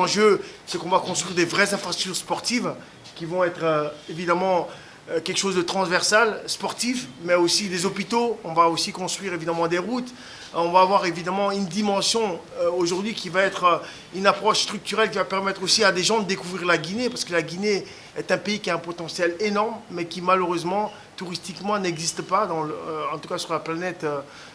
L'enjeu, c'est qu'on va construire des vraies infrastructures sportives qui vont être évidemment quelque chose de transversal, sportif, mais aussi des hôpitaux. On va aussi construire évidemment des routes. On va avoir évidemment une dimension aujourd'hui qui va être une approche structurelle qui va permettre aussi à des gens de découvrir la Guinée, parce que la Guinée est un pays qui a un potentiel énorme, mais qui malheureusement, touristiquement, n'existe pas, en tout cas sur la planète.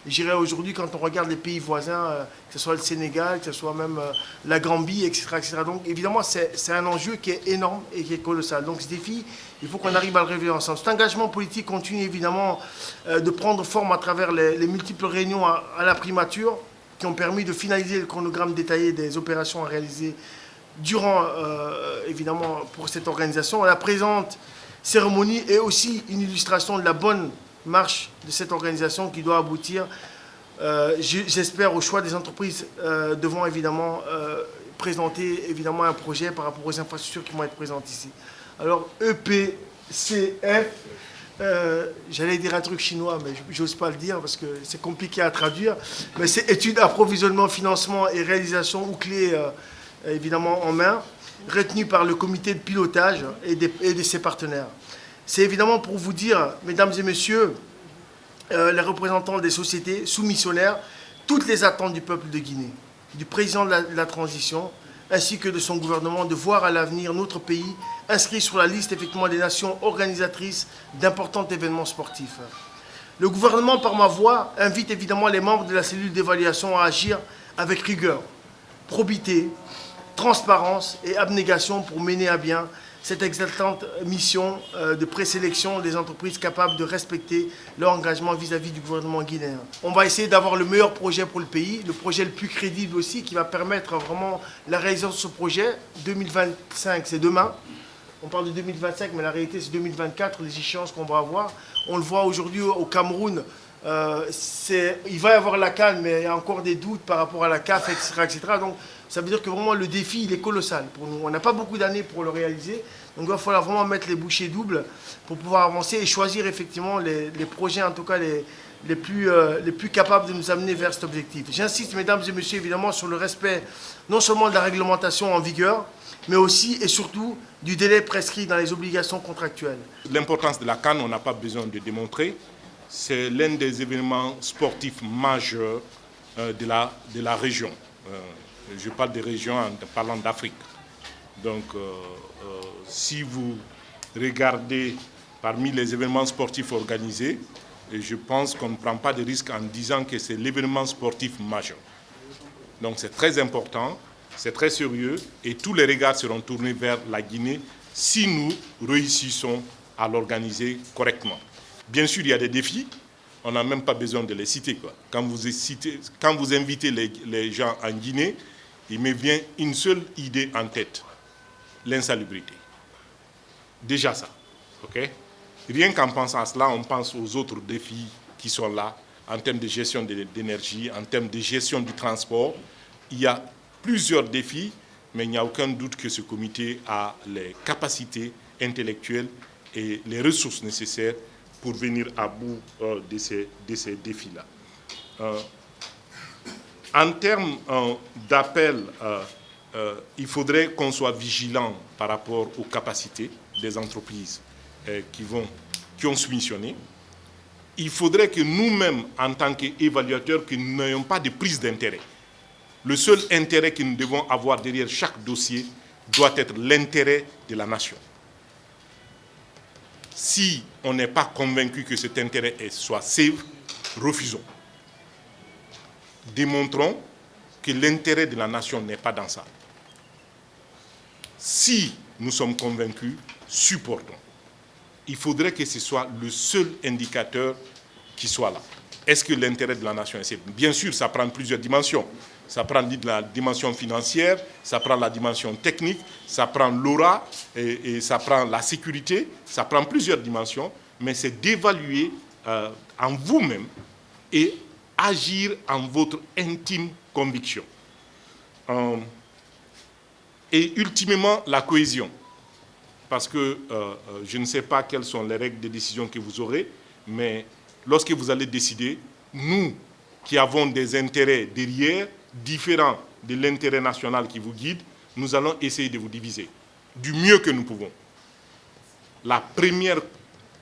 Je dirais aujourd'hui, quand on regarde les pays voisins, que ce soit le Sénégal, que ce soit même la Gambie, etc., etc. Donc évidemment, c'est un enjeu qui est énorme et qui est colossal. Donc ce défi, il faut qu'on arrive à le relever ensemble. Cet engagement politique continue évidemment de prendre forme à travers les multiples réunions à la primature qui ont permis de finaliser le chronogramme détaillé des opérations à réaliser durant, évidemment, pour cette organisation. La présente cérémonie est aussi une illustration de la bonne marche de cette organisation qui doit aboutir, j'espère, au choix des entreprises devant évidemment présenter évidemment un projet par rapport aux infrastructures qui vont être présentes ici. Alors EPCF, j'allais dire un truc chinois, mais j'ose pas le dire parce que c'est compliqué à traduire, mais c'est études, approvisionnement, financement et réalisation ou clés évidemment en main, retenu par le comité de pilotage et de ses partenaires. C'est évidemment pour vous dire, mesdames et messieurs, les représentants des sociétés soumissionnaires, toutes les attentes du peuple de Guinée, du président de la transition, ainsi que de son gouvernement, de voir à l'avenir notre pays inscrit sur la liste effectivement des nations organisatrices d'importants événements sportifs. Le gouvernement, par ma voix, invite évidemment les membres de la cellule d'évaluation à agir avec rigueur, probité, transparence et abnégation pour mener à bien cette exaltante mission de présélection des entreprises capables de respecter leur engagement vis-à-vis du gouvernement guinéen. On va essayer d'avoir le meilleur projet pour le pays, le projet le plus crédible aussi, qui va permettre vraiment la réalisation de ce projet. 2025, c'est demain. On parle de 2025, mais la réalité, c'est 2024, les échéances qu'on va avoir. On le voit aujourd'hui au Cameroun. Il va y avoir la CAN, mais il y a encore des doutes par rapport à la CAF, etc., etc. Donc, ça veut dire que vraiment le défi, il est colossal pour nous. On n'a pas beaucoup d'années pour le réaliser. Donc, il va falloir vraiment mettre les bouchées doubles pour pouvoir avancer et choisir effectivement les projets, en tout cas les plus capables de nous amener vers cet objectif. J'insiste, mesdames et messieurs, évidemment, sur le respect non seulement de la réglementation en vigueur, mais aussi et surtout du délai prescrit dans les obligations contractuelles. L'importance de la CAN, on n'a pas besoin de démontrer. C'est l'un des événements sportifs majeurs de la région. Je parle des régions en parlant d'Afrique. Donc, si vous regardez parmi les événements sportifs organisés, je pense qu'on ne prend pas de risque en disant que c'est l'événement sportif majeur. Donc, c'est très important, c'est très sérieux et tous les regards seront tournés vers la Guinée si nous réussissons à l'organiser correctement. Bien sûr, il y a des défis, on n'a même pas besoin de les citer, quoi. Quand vous invitez les gens en Guinée, il me vient une seule idée en tête, l'insalubrité. Déjà ça, ok? Rien qu'en pensant à cela, on pense aux autres défis qui sont là, en termes de gestion de l'énergie, en termes de gestion du transport. Il y a plusieurs défis, mais il n'y a aucun doute que ce comité a les capacités intellectuelles et les ressources nécessaires pour venir à bout de ces défis-là. En termes d'appel, il faudrait qu'on soit vigilant par rapport aux capacités des entreprises qui ont soumissionné. Il faudrait que nous-mêmes, en tant qu'évaluateurs, que nous n'ayons pas de prise d'intérêt. Le seul intérêt que nous devons avoir derrière chaque dossier doit être l'intérêt de la nation. Si on n'est pas convaincu que cet intérêt soit safe, refusons. Démontrons que l'intérêt de la nation n'est pas dans ça. Si nous sommes convaincus, supportons. Il faudrait que ce soit le seul indicateur qui soit là. Est-ce que l'intérêt de la nation est safe? Bien sûr, ça prend plusieurs dimensions. Ça prend la dimension financière, ça prend la dimension technique, ça prend l'aura et ça prend la sécurité, ça prend plusieurs dimensions, mais c'est d'évaluer en vous-même et agir en votre intime conviction. Et ultimement, la cohésion. Parce que je ne sais pas quelles sont les règles de décision que vous aurez, mais lorsque vous allez décider, nous qui avons des intérêts derrière, différents de l'intérêt national qui vous guide, nous allons essayer de vous diviser du mieux que nous pouvons. La première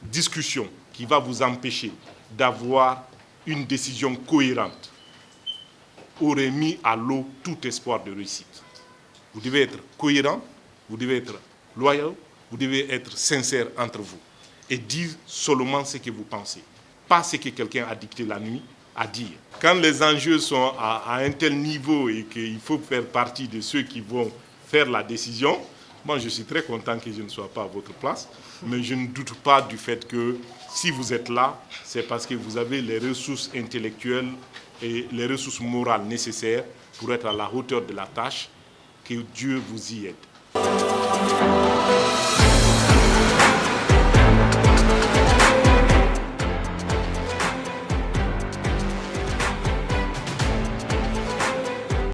discussion qui va vous empêcher d'avoir une décision cohérente aurait mis à l'eau tout espoir de réussite. Vous devez être cohérent, vous devez être loyal, vous devez être sincère entre vous et dire seulement ce que vous pensez, pas ce que quelqu'un a dicté la nuit à dire. Quand les enjeux sont à un tel niveau et qu'il faut faire partie de ceux qui vont faire la décision, moi je suis très content que je ne sois pas à votre place, mais je ne doute pas du fait que si vous êtes là, c'est parce que vous avez les ressources intellectuelles et les ressources morales nécessaires pour être à la hauteur de la tâche. Que Dieu vous y aide.